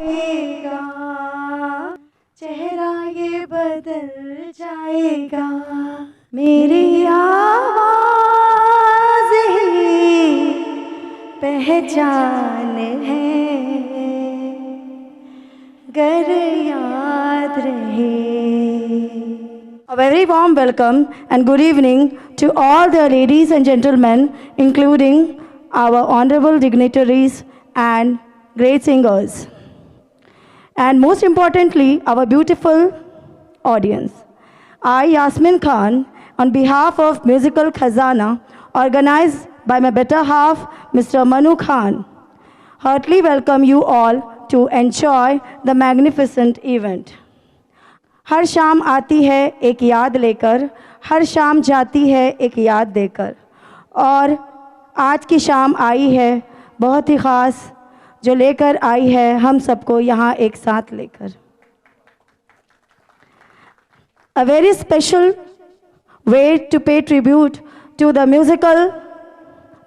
जाएगा, चेहरा ये बदल जाएगा, मेरी आवाज़ ही पहचान है, गर याद रहे. A very warm welcome and good evening to all the ladies and gentlemen, including our honorable dignitaries and great singers. And most importantly, our beautiful audience. I, Yasmin Khan, on behalf of Musical Khazana, organized by my better half, Mr. Manu Khan, heartily welcome you all to enjoy the magnificent event. हर शाम आती है एक याद लेकर, हर शाम जाती है एक याद देकर, और आज की शाम आई है बहुत ही ख़ास, जो लेकर आई है हम सबको यहाँ एक साथ लेकर. A very special way to pay tribute to the musical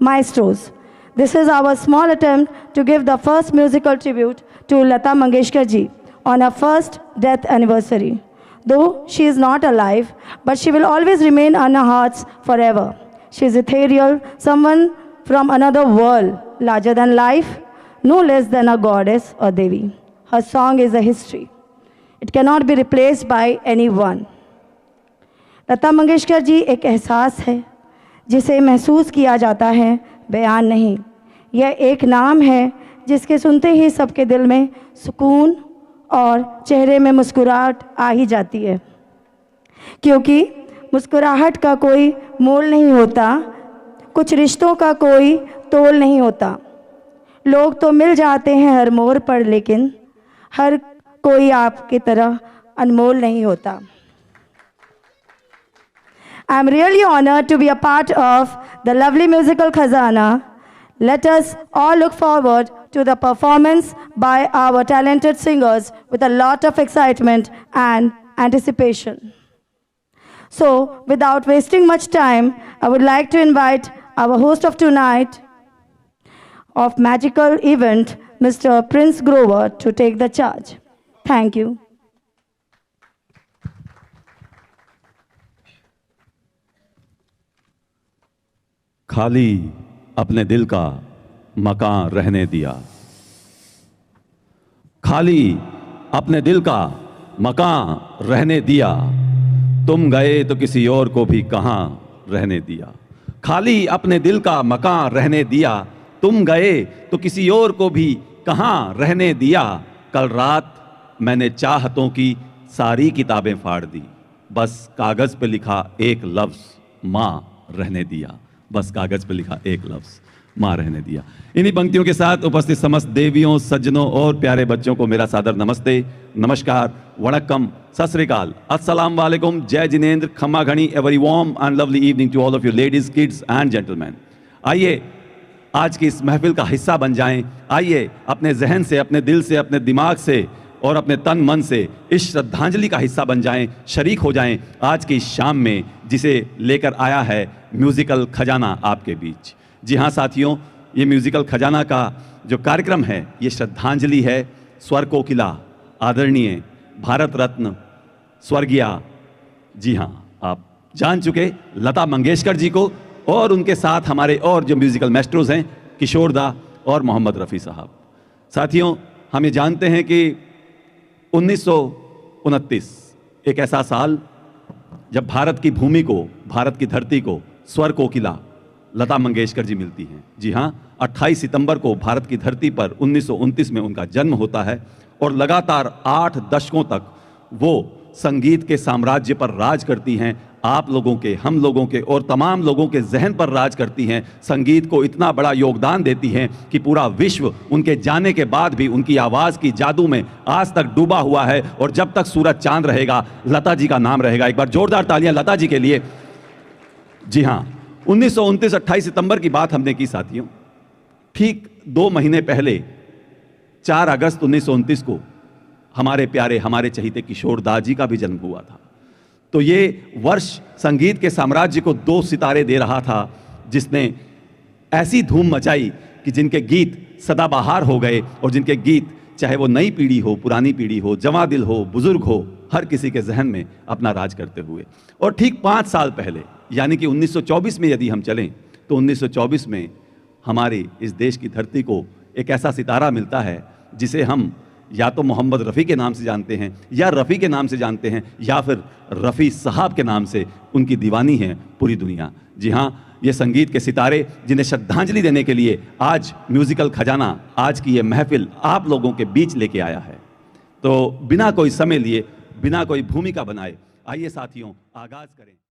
maestros. This is our small attempt to give the first musical tribute to Lata Mangeshkar ji on her first death anniversary. Though she is not alive, but she will always remain in our hearts forever. She is ethereal, someone from another world, larger than life, no less than a goddess or Devi. Her song is a history. It cannot be replaced by anyone. Lata Mangeshkar ji एक एहसास है जिसे महसूस किया जाता है, बयान नहीं. यह एक नाम है जिसके सुनते ही सबके दिल में सुकून और चेहरे में मुस्कुराहट आ ही जाती है, क्योंकि मुस्कुराहट का कोई मोल नहीं होता, कुछ रिश्तों का कोई तोल नहीं होता. लोग तो मिल जाते हैं हर मोड़ पर, लेकिन हर कोई आपकी तरह अनमोल नहीं होता. I am really honored to be a part of the lovely musical Khazana. Let us all look forward to the performance by our talented singers with a lot of excitement and anticipation. So, without wasting much time, I would like to invite our host of tonight of magical event, Mr. Prince Grover, to take the charge. Thank you. खाली अपने दिल का मकान रहने दिया, खाली अपने दिल का मकान रहने दिया, तुम गए तो किसी और को भी कहां रहने दिया. खाली अपने दिल का मकान रहने दिया, तुम गए तो किसी और को भी कहां रहने दिया. कल रात मैंने चाहतों की सारी किताबें फाड़ दी, बस कागज पे लिखा एक लफ्ज मां रहने दिया. बस कागज पे लिखा एक लफ्ज मां रहने दिया. इन्हीं पंक्तियों के साथ उपस्थित समस्त देवियों, सज्जनों और प्यारे बच्चों को मेरा सादर नमस्ते, नमस्कार, वणक्कम, सत श्री अकाल, अस्सलाम वालेकुम, जय जिनेंद्र, खम्मा घनी. A very warm and lovely evening to all of you ladies, kids and gentleman. आइए आज की इस महफिल का हिस्सा बन जाएं. आइए अपने जहन से, अपने दिल से, अपने दिमाग से और अपने तन मन से इस श्रद्धांजलि का हिस्सा बन जाएं, शरीक हो जाएं आज की शाम में, जिसे लेकर आया है म्यूज़िकल खजाना आपके बीच. जी हाँ साथियों, ये म्यूज़िकल खजाना का जो कार्यक्रम है, ये श्रद्धांजलि है स्वर कोकिला आदरणीय भारत रत्न स्वर्गीय, जी हाँ आप जान चुके, लता मंगेशकर जी को, और उनके साथ हमारे और जो म्यूज़िकल मास्टर्स हैं, किशोर दा और मोहम्मद रफ़ी साहब. साथियों, हम ये जानते हैं कि 1929 एक ऐसा साल जब भारत की भूमि को, भारत की धरती को स्वर कोकिला लता मंगेशकर जी मिलती हैं. जी हाँ, 28 सितंबर को भारत की धरती पर 1929 में उनका जन्म होता है, और लगातार 8 दशकों तक वो संगीत के साम्राज्य पर राज करती हैं. आप लोगों के, हम लोगों के और तमाम लोगों के जहन पर राज करती हैं. संगीत को इतना बड़ा योगदान देती हैं कि पूरा विश्व उनके जाने के बाद भी उनकी आवाज़ की जादू में आज तक डूबा हुआ है, और जब तक सूरज चांद रहेगा लता जी का नाम रहेगा. एक बार जोरदार तालियां लता जी के लिए. जी हाँ, 1929 28 सितंबर की बात हमने की साथियों. ठीक 2 महीने पहले 4 अगस्त 1929 को हमारे प्यारे, हमारे चहीते किशोर दा जी का भी जन्म हुआ था. तो ये वर्ष संगीत के साम्राज्य को 2 सितारे दे रहा था, जिसने ऐसी धूम मचाई कि जिनके गीत सदाबहार हो गए और जिनके गीत चाहे वो नई पीढ़ी हो, पुरानी पीढ़ी हो, जवां दिल हो, बुजुर्ग हो, हर किसी के जहन में अपना राज करते हुए। और ठीक 5 साल पहले यानी कि 1924 में यदि हम चलें तो 1924 में हमारी इस देश की धरती को एक ऐसा सितारा मिलता है जिसे हम या तो मोहम्मद रफ़ी के नाम से जानते हैं, या रफ़ी के नाम से जानते हैं, या फिर रफ़ी साहब के नाम से उनकी दीवानी है पूरी दुनिया। जी हाँ, ये संगीत के सितारे जिन्हें श्रद्धांजलि देने के लिए आज म्यूज़िकल खजाना, आज की ये महफिल आप लोगों के बीच लेके आया है। तो बिना कोई समय लिए, बिना कोई भूमिका बनाए, आइए साथियों आगाज़ करें।